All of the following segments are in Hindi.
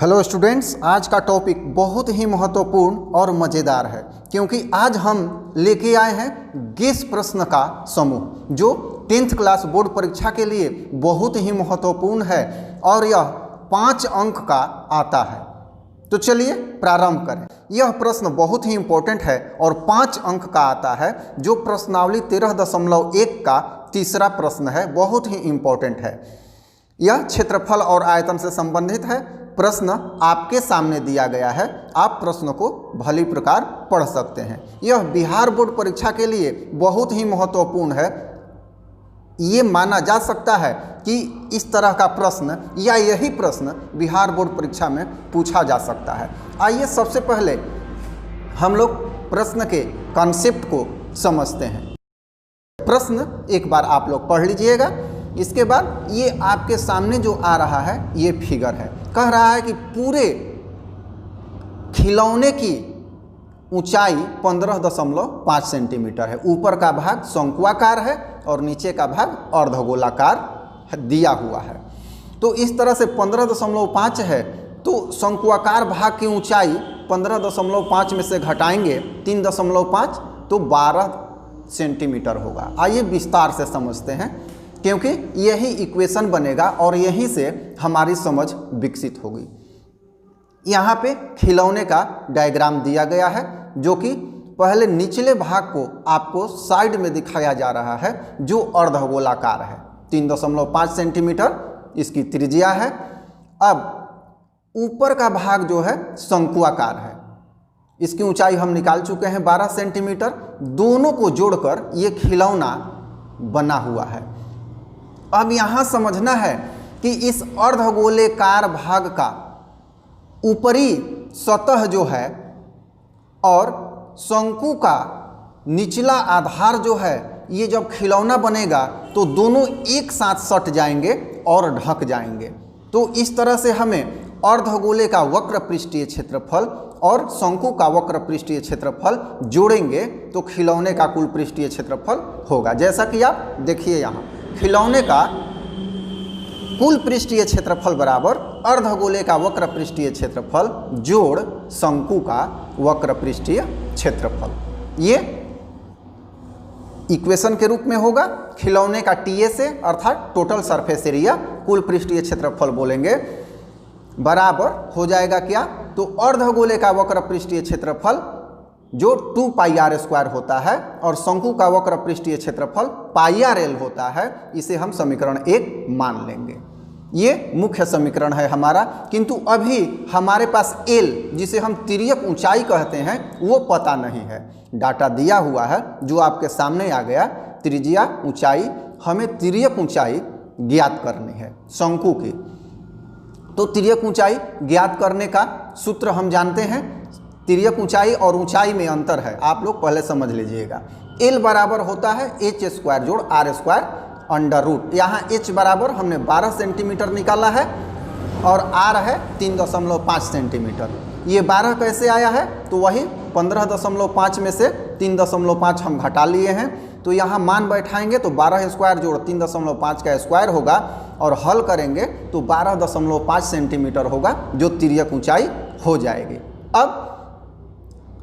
हेलो स्टूडेंट्स, आज का टॉपिक बहुत ही महत्वपूर्ण और मज़ेदार है क्योंकि आज हम लेके आए हैं 20 प्रश्न का समूह जो 10th क्लास बोर्ड परीक्षा के लिए बहुत ही महत्वपूर्ण है और यह 5 अंक का आता है। तो चलिए प्रारंभ करें। यह प्रश्न बहुत ही इम्पोर्टेंट है और 5 अंक का आता है जो प्रश्नावली 13.1 का तीसरा प्रश्न है, बहुत ही इम्पोर्टेंट है। यह क्षेत्रफल और आयतन से संबंधित है। प्रश्न आपके सामने दिया गया है, आप प्रश्न को भली प्रकार पढ़ सकते हैं। यह बिहार बोर्ड परीक्षा के लिए बहुत ही महत्वपूर्ण है। ये माना जा सकता है कि इस तरह का प्रश्न या यही प्रश्न बिहार बोर्ड परीक्षा में पूछा जा सकता है। आइए सबसे पहले हम लोग प्रश्न के कॉन्सेप्ट को समझते हैं। प्रश्न एक बार आप लोग पढ़ लीजिएगा। इसके बाद ये आपके सामने जो आ रहा है ये फिगर है। कह रहा है कि पूरे खिलौने की ऊंचाई 15.5 सेंटीमीटर है। ऊपर का भाग शंकुआकार है और नीचे का भाग अर्धगोलाकार दिया हुआ है। तो इस तरह से 15.5 है तो शंकुआकार भाग की ऊंचाई 15.5 में से घटाएंगे 3.5 तो 12 सेंटीमीटर होगा। आइए विस्तार से समझते हैं क्योंकि यही इक्वेशन बनेगा और यहीं से हमारी समझ विकसित होगी। यहाँ पे खिलौने का डायग्राम दिया गया है जो कि पहले निचले भाग को आपको साइड में दिखाया जा रहा है जो अर्धगोलाकार है। 3.5 सेंटीमीटर इसकी त्रिज्या है। अब ऊपर का भाग जो है शंकुआकार है, इसकी ऊंचाई हम निकाल चुके हैं 12 सेंटीमीटर। दोनों को जोड़कर ये खिलौना बना हुआ है। अब यहाँ समझना है कि इस अर्धगोलेकार भाग का ऊपरी सतह जो है और शंकु का निचला आधार जो है, ये जब खिलौना बनेगा तो दोनों एक साथ सट जाएंगे और ढक जाएंगे। तो इस तरह से हमें अर्धगोले का वक्र पृष्ठीय क्षेत्रफल और शंकु का वक्र पृष्ठीय क्षेत्रफल जोड़ेंगे तो खिलौने का कुल पृष्ठीय क्षेत्रफल होगा। जैसा कि आप देखिए यहाँ खिलौने का कुल पृष्ठीय क्षेत्रफल बराबर अर्धगोले का वक्र पृष्ठीय क्षेत्रफल जोड़ शंकु का वक्र पृष्ठीय क्षेत्रफल। ये इक्वेशन के रूप में होगा। खिलौने का टीएसए अर्थात टोटल सरफेस एरिया कुल पृष्ठीय क्षेत्रफल बोलेंगे बराबर हो जाएगा क्या, तो अर्धगोले का वक्र पृष्ठीय क्षेत्रफल जो 2πr² होता है और शंकु का वक्र पृष्ठीय क्षेत्रफल πrl होता है। इसे हम समीकरण 1 मान लेंगे। ये मुख्य समीकरण है हमारा, किंतु अभी हमारे पास l जिसे हम तिर्यक ऊंचाई कहते हैं वो पता नहीं है। डाटा दिया हुआ है जो आपके सामने आ गया, त्रिज्या ऊंचाई, हमें तिर्यक ऊंचाई ज्ञात करनी है शंकु की। तो तिर्यक ऊंचाई ज्ञात करने का सूत्र हम जानते हैं। तिर्यक ऊंचाई और ऊंचाई में अंतर है, आप लोग पहले समझ लीजिएगा। l बराबर होता है h² जोड़ r² अंडर रूट। यहाँ h बराबर हमने 12 सेंटीमीटर निकाला है और r है 3.5 सेंटीमीटर। ये 12 कैसे आया है, तो वही 15.5 में से 3.5 हम घटा लिए हैं। तो यहाँ मान बैठाएंगे तो 12² जोड़ 3.5 का स्क्वायर होगा और हल करेंगे तो 12.5 सेंटीमीटर होगा जो तिर्यक ऊंचाई हो जाएगी। अब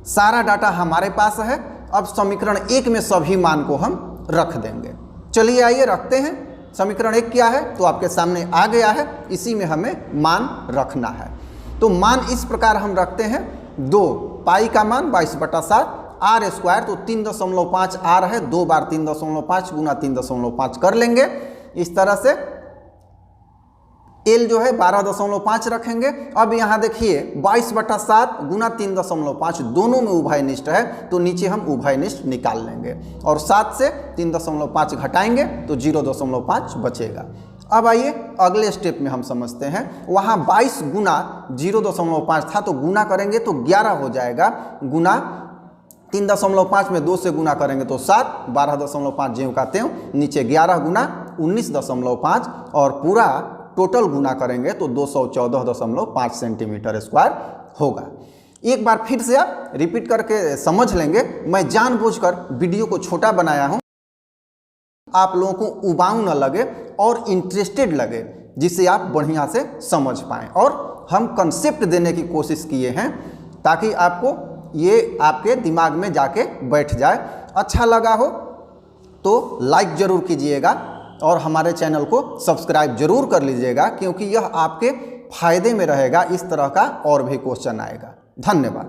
सारा डाटा हमारे पास है। अब समीकरण 1 में सभी मान को हम रख देंगे। चलिए आइए रखते हैं। समीकरण 1 क्या है तो आपके सामने आ गया है, इसी में हमें मान रखना है। तो मान इस प्रकार हम रखते हैं 2 पाई का मान 22/7 r² तो 3.5 r है, 2 बार 3.5 गुना 3.5 कर लेंगे। इस तरह से l जो है 12.5 रखेंगे। अब यहाँ देखिए 22/7 गुना 3.5 दोनों में उभयनिष्ठ है तो नीचे हम उभयनिष्ठ निकाल लेंगे और 7 से 3.5 घटाएंगे तो 0.5 बचेगा। अब आइए अगले स्टेप में हम समझते हैं। वहाँ 22 गुना 0.5 था तो गुना करेंगे तो 11 हो जाएगा। गुना 3.5 में 2 से गुना करेंगे तो 7, 12.5 ज्यों का त्यों, नीचे 11 गुना 19.5 और पूरा टोटल गुना करेंगे तो 214.5 सेंटीमीटर स्क्वायर होगा। एक बार फिर से आप रिपीट करके समझ लेंगे। मैं जानबूझकर वीडियो को छोटा बनाया हूं, आप लोगों को उबाऊ न लगे और इंटरेस्टेड लगे, जिससे आप बढ़िया से समझ पाएं और हम कंसेप्ट देने की कोशिश किए हैं ताकि आपको ये आपके दिमाग में जाके बैठ जाए। अच्छा लगा हो तो लाइक ज़रूर कीजिएगा और हमारे चैनल को सब्सक्राइब जरूर कर लीजिएगा, क्योंकि यह आपके फायदे में रहेगा। इस तरह का और भी क्वेश्चन आएगा। धन्यवाद।